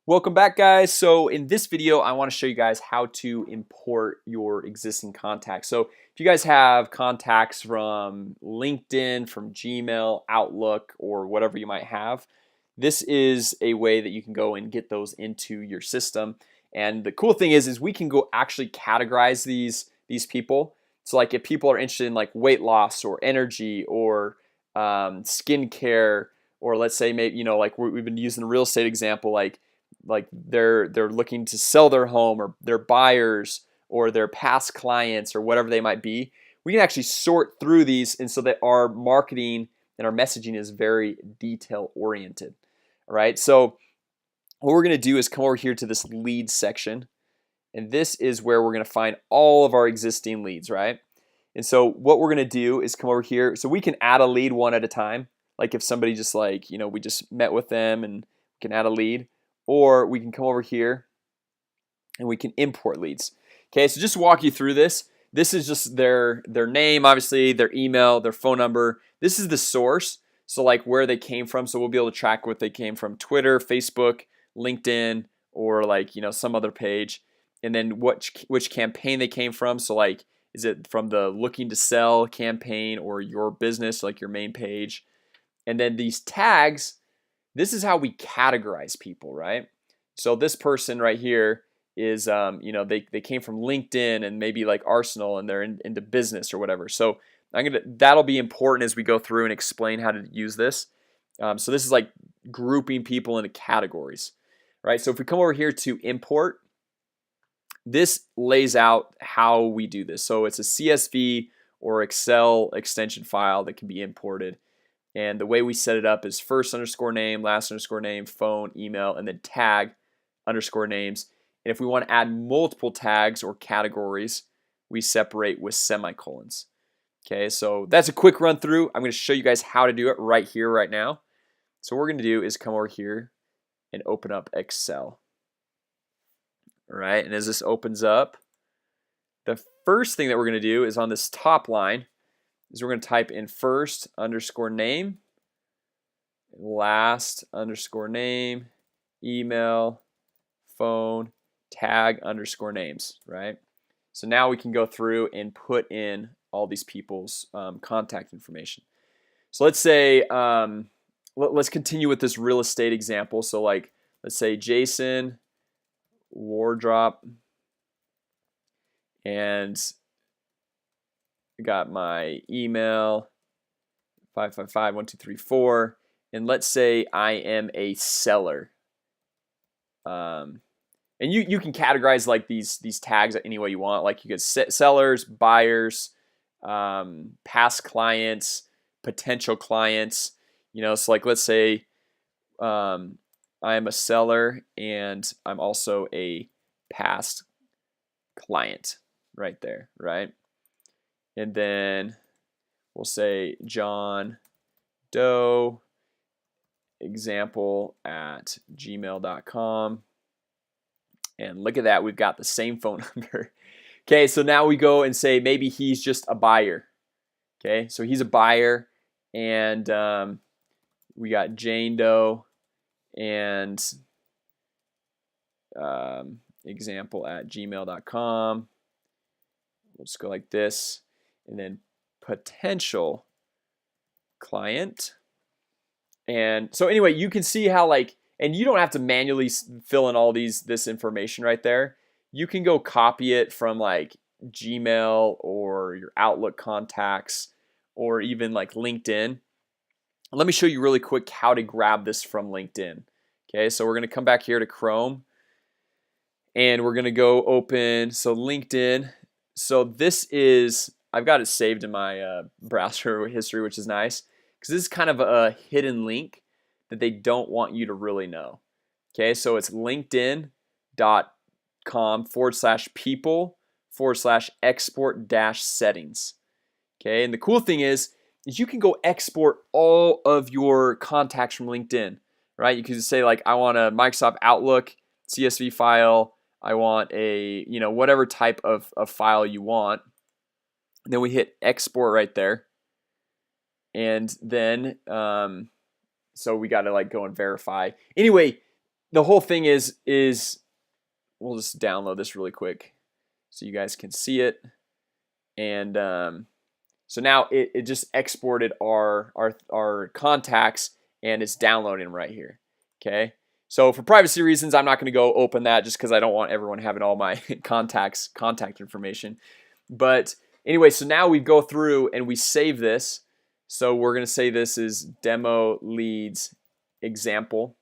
Welcome back, guys. So in this video I want to show you guys how to import your existing contacts. So if you guys have contacts from LinkedIn, from Gmail, Outlook, or whatever you might have, this is a way that you can go and get those into your system. And the cool thing is we can go actually categorize these people. So like if people are interested in like weight loss or energy or skincare, or let's say maybe like we've been using the real estate example, like they're looking to sell their home, or they're buyers, or their past clients, or whatever they might be. We can actually sort through these, and so that our marketing and our messaging is very detail oriented. All right, so what we're gonna do is come over here to this leads section, and this is where we're gonna find all of our existing leads, right? And so what we're gonna do is come over here, so we can add a lead one at a time. Like if somebody just like, we just met with them and we can add a lead, or we can come over here and we can import leads. Okay, so just to walk you through this. This is just their name, obviously, their email, their phone number. This is the source, so like where they came from. So we'll be able to track what they came from: Twitter, Facebook, LinkedIn, or like some other page. And then which campaign they came from. So like, is it from the looking to sell campaign or your business, like your main page? And then these tags, this is how we categorize people, right? So this person right here is they came from LinkedIn and maybe like Arsenal, and they're into business or whatever. So that'll be important as we go through and explain how to use this. So this is like grouping people into categories, right? So if we come over here to import, this lays out how we do this. So it's a CSV or Excel extension file that can be imported. And the way we set it up is first underscore name, last underscore name, phone, email, and then tag underscore names. And if we want to add multiple tags or categories, we separate with semicolons. Okay, so that's a quick run through. I'm going to show you guys how to do it right here, right now. So what we're going to do is come over here and open up Excel. All right, and as this opens up, the first thing that we're going to do is on this top line is we're going to type in first underscore name, last underscore name, email, phone, tag underscore names, right? So now we can go through and put in all these people's contact information. So let's say let's continue with this real estate example. So like, let's say Jason Wardrop, and I got my email 555-1234, and let's say I am a seller. And you can categorize like these tags any way you want. Like you could set sellers, buyers, past clients, potential clients. So like let's say I am a seller and I'm also a past client right there, right? And then we'll say John Doe example at gmail.com. And look at that, we've got the same phone number. Okay, so now we go and say maybe he's just a buyer. Okay, so he's a buyer, and we got Jane Doe and example at gmail.com. We'll just go like this, and then potential client. And so anyway, you can see how like, and you don't have to manually fill in all this information right there. You can go copy it from like Gmail or your Outlook contacts, or even like LinkedIn. Let me show you really quick how to grab this from LinkedIn. Okay, so we're going to come back here to Chrome, and we're going to go open LinkedIn. So this is, I've got it saved in my browser history, which is nice, because this is kind of a hidden link that they don't want you to really know. Okay, so it's linkedin.com/people/export-settings. Okay, and the cool thing is you can go export all of your contacts from LinkedIn, right? You can say like, I want a Microsoft Outlook CSV file. I want a whatever type of file you want. And then we hit export right there, and then so we got to like go and verify. Anyway, the whole thing is we'll just download this really quick so you guys can see it. And so now it just exported our contacts, and it's downloading right here. Okay, so for privacy reasons, I'm not going to go open that just because I don't want everyone having all my contact information. But anyway, so now we go through and we save this. So we're going to say this is demo leads example.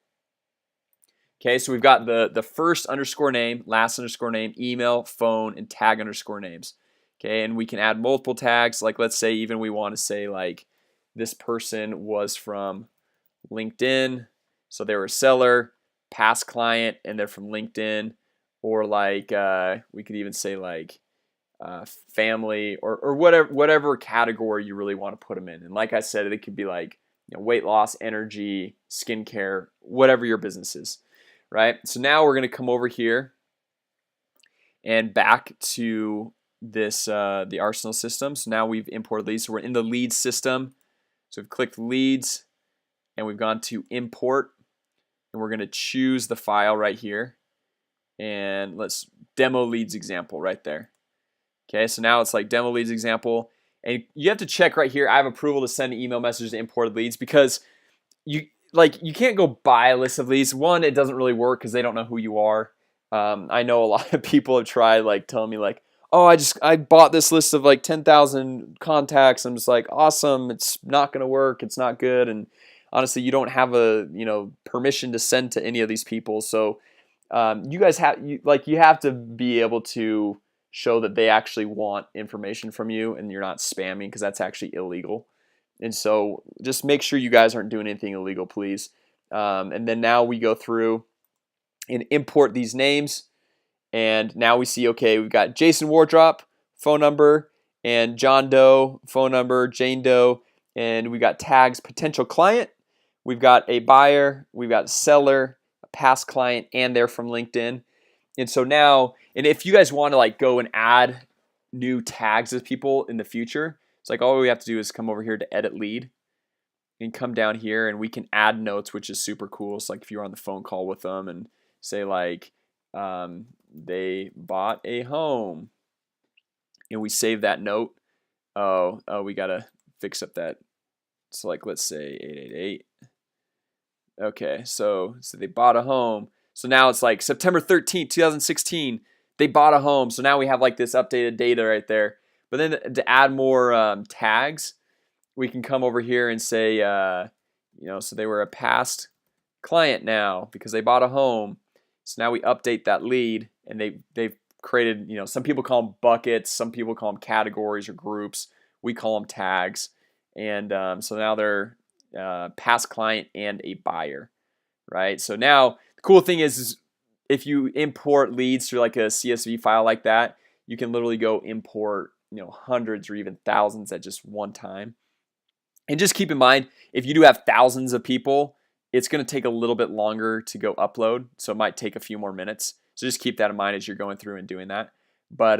Okay, so we've got the first underscore name, last underscore name, email, phone, and tag underscore names. Okay, and we can add multiple tags. Like, let's say even we want to say like this person was from LinkedIn, so they were a seller, past client, and they're from LinkedIn. Or like we could even say like family, or whatever category you really want to put them in. And like I said, it could be like, you know, weight loss, energy, skincare, whatever your business is, right? So now we're going to come over here and back to this the Arsenal system. So now we've imported leads, so we're in the leads system. So we've clicked leads and we've gone to import, and we're going to choose the file right here, and let's demo leads example right there. Okay, so now it's like demo leads example, and you have to check right here, I have approval to send an email message to imported leads, because you can't go buy a list of leads. One, it doesn't really work because they don't know who you are. I know a lot of people have tried like telling me like, oh, I bought this list of like 10,000 contacts. I'm just like, awesome. It's not gonna work. It's not good. And honestly, you don't have a permission to send to any of these people. So you guys have you have to be able to show that they actually want information from you and you're not spamming, because that's actually illegal. And so just make sure you guys aren't doing anything illegal, please. And then now we go through and import these names. And now we see, okay, we've got Jason Wardrop, phone number, and John Doe, phone number, Jane Doe, and we got tags, potential client. We've got a buyer, we've got seller, a past client, and they're from LinkedIn. And so now, and if you guys want to like go and add new tags as people in the future, it's like all we have to do is come over here to edit lead and come down here, and we can add notes, which is super cool. So like if you're on the phone call with them and say like they bought a home, and we save that note. Oh, we gotta fix up that. So like let's say 888. Okay, so they bought a home. So now it's like September 13th, 2016. They bought a home. So now we have like this updated data right there. But then to add more tags, we can come over here and say, so they were a past client now because they bought a home. So now we update that lead, and they've created, some people call them buckets, some people call them categories or groups. We call them tags. And so now they're past client and a buyer, right? So now the cool thing is if you import leads through like a CSV file like that, you can literally go import hundreds or even thousands at just one time. And just keep in mind, if you do have thousands of people, it's going to take a little bit longer to go upload, so it might take a few more minutes. So just keep that in mind as you're going through and doing that. But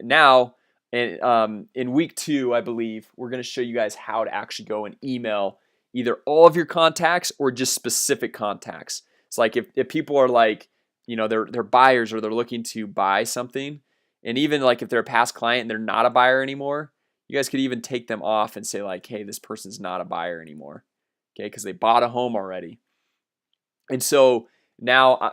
now in week 2, I believe we're going to show you guys how to actually go and email either all of your contacts or just specific contacts. It's like if people are like, they're buyers or they're looking to buy something, and even like if they're a past client and they're not a buyer anymore, you guys could even take them off and say like, hey, this person's not a buyer anymore, okay, because they bought a home already. And so now,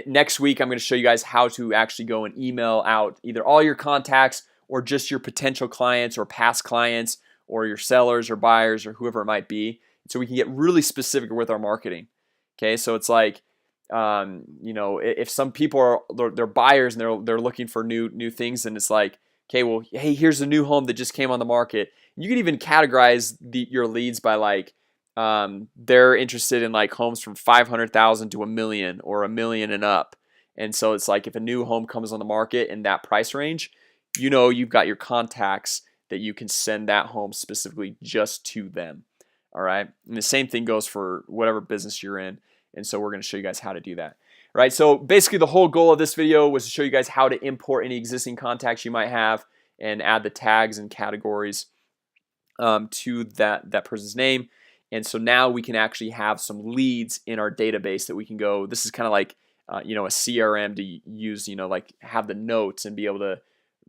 next week I'm going to show you guys how to actually go and email out either all your contacts or just your potential clients or past clients or your sellers or buyers or whoever it might be, so we can get really specific with our marketing. Okay, so it's like, if some people are they're buyers and they're looking for new things, and it's like, okay, well, hey, here's a new home that just came on the market. You can even categorize your leads by like, they're interested in like homes from 500,000 to $1 million or $1 million and up. And so it's like if a new home comes on the market in that price range, you've got your contacts that you can send that home specifically just to them. All right, and the same thing goes for whatever business you're in. And so we're going to show you guys how to do that. All right, so basically the whole goal of this video was to show you guys how to import any existing contacts you might have and add the tags and categories to that person's name. And so now we can actually have some leads in our database that we can go. This is kind of like you know, a CRM to use, you know, like have the notes and be able to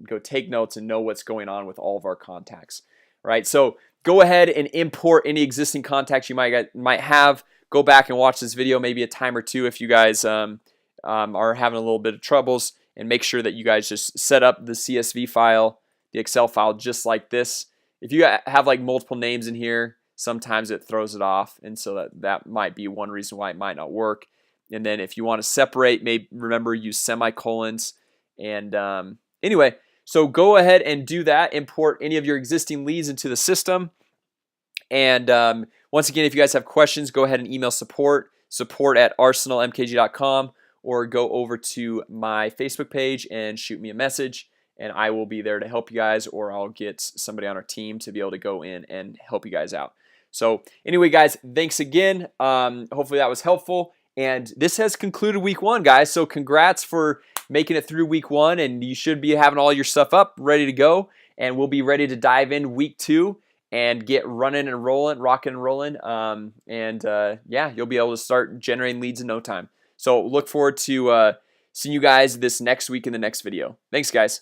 go take notes and know what's going on with all of our contacts, right? So go ahead and import any existing contacts you might have. Go back and watch this video maybe a time or two if you guys are having a little bit of troubles, and make sure that you guys just set up the CSV file, the Excel file, just like this. If you have like multiple names in here, sometimes it throws it off, and so that might be one reason why it might not work. And then if you want to separate, maybe remember use semicolons. And anyway, so go ahead and do that. Import any of your existing leads into the system. And once again, if you guys have questions, go ahead and email support@arsenalmkg.com, or go over to my Facebook page and shoot me a message, and I will be there to help you guys, or I'll get somebody on our team to be able to go in and help you guys out. So anyway, guys, thanks again. Hopefully that was helpful. And this has concluded week 1, guys. So congrats for making it through week 1, and you should be having all your stuff up, ready to go. And we'll be ready to dive in week 2 and get running and rolling, rocking and rolling. Yeah, you'll be able to start generating leads in no time. So look forward to seeing you guys this next week in the next video. Thanks, guys.